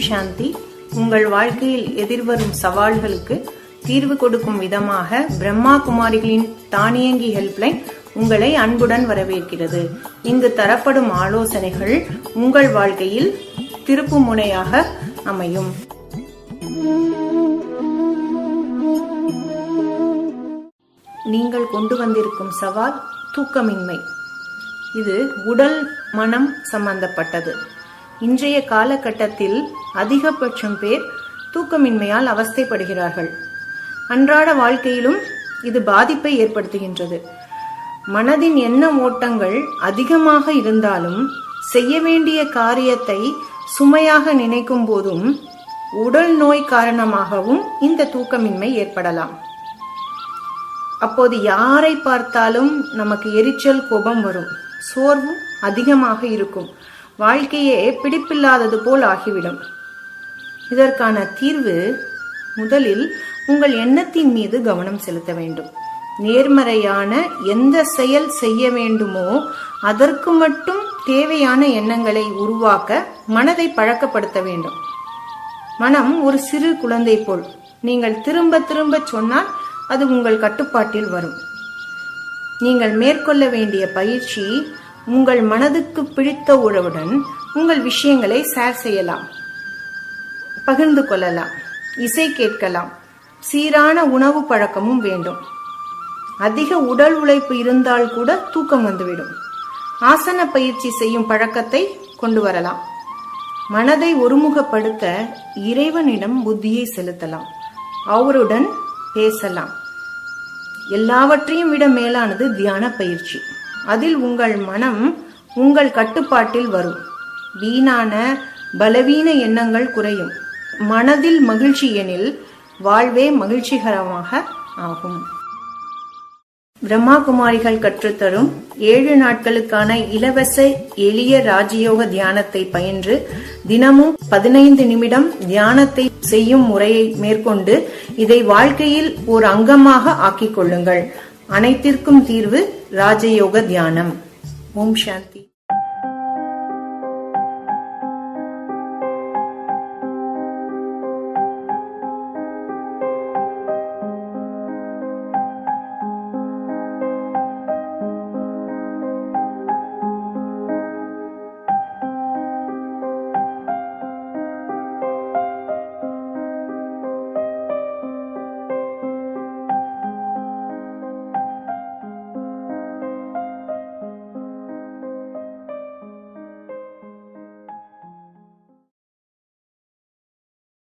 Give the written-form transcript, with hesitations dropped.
சாந்தி. உங்கள் வாழ்க்கையில் எதிர்வரும் சவால்களுக்கு தீர்வு கொடுக்கும் விதமாக பிரம்மா குமாரிகளின் தானியங்கி ஹெல்ப்லைன் உங்களை அன்புடன் வரவேற்கிறது. இங்கு தரப்படும் ஆலோசனைகள் உங்கள் வாழ்க்கையில் திருப்பு முனையாக அமையும். நீங்கள் கொண்டு வந்திருக்கும் சவால் தூக்கமின்மை. இது உடல் மனம் சம்பந்தப்பட்டது. இன்றைய காலகட்டத்தில் அதிகபட்சம் பேர் தூக்கமின்மையால் அவஸ்தைப்படுகிறார்கள். அன்றாட வாழ்க்கையிலும் இது பாதிப்பை ஏற்படுத்துகின்றது. மனதின் எண்ண ஓட்டங்கள் அதிகமாக இருந்தாலும் செய்ய வேண்டிய காரியத்தை சுமையாக நினைக்கும் போதும் உடல் நோய் காரணமாகவும் இந்த தூக்கமின்மை ஏற்படலாம். அப்போது யாரை பார்த்தாலும் நமக்கு எரிச்சல், கோபம் வரும். சோர்வும் அதிகமாக இருக்கும். வாழ்க்கையே பிடிப்பில்லாதது போல் ஆகிவிடும். இதற்கான தீர்வு, முதலில் உங்கள் எண்ணத்தின் மீது கவனம் செலுத்த வேண்டும். நேர்மறையான எந்த செயல் செய்ய வேண்டுமோ அதற்கு மட்டும் தேவையான எண்ணங்களை உருவாக்க மனதை பழக்கப்படுத்த வேண்டும். மனம் ஒரு சிறு குழந்தை போல். நீங்கள் திரும்ப திரும்ப சொன்னால் அது உங்கள் கட்டுப்பாட்டில் வரும். நீங்கள் மேற்கொள்ள வேண்டிய பயிற்சி, உங்கள் மனதுக்கு பிடித்த உறவுடன் உங்கள் விஷயங்களை ஷேர் செய்யலாம், பகிர்ந்து கொள்ளலாம், இசை கேட்கலாம். சீரான உணவு பழக்கமும் வேண்டும். அதிக உடல் உழைப்பு இருந்தால் கூட தூக்கம் வந்துவிடும். ஆசன பயிற்சி செய்யும் பழக்கத்தை கொண்டு வரலாம். மனதை ஒருமுகப்படுத்த இறைவனிடம் புத்தியை செலுத்தலாம், அவருடன் பேசலாம். எல்லாவற்றையும் விட மேலானது தியான பயிற்சி. அதில் உங்கள் மனம் உங்கள் கட்டுப்பாட்டில் வரும். வீணான பலவீன எண்ணங்கள் குறையும். மனதில் மகிழ்ச்சி எனில் வாழ்வே மகிழ்ச்சிகரமாக ஆகும். பிரம்மா குமாரிகள் கற்றுத்தரும் 7 நாட்களுக்கான இலவச எளிய ராஜயோக தியானத்தை பயின்று தினமும் 15 நிமிடம் தியானத்தை செய்யும் முறையை மேற்கொண்டு இதை வாழ்க்கையில் ஒரு அங்கமாக ஆக்கிக் கொள்ளுங்கள். அனைத்திற்கும் தீர்வு ராஜயோக தியானம். ஓம் சாந்தி.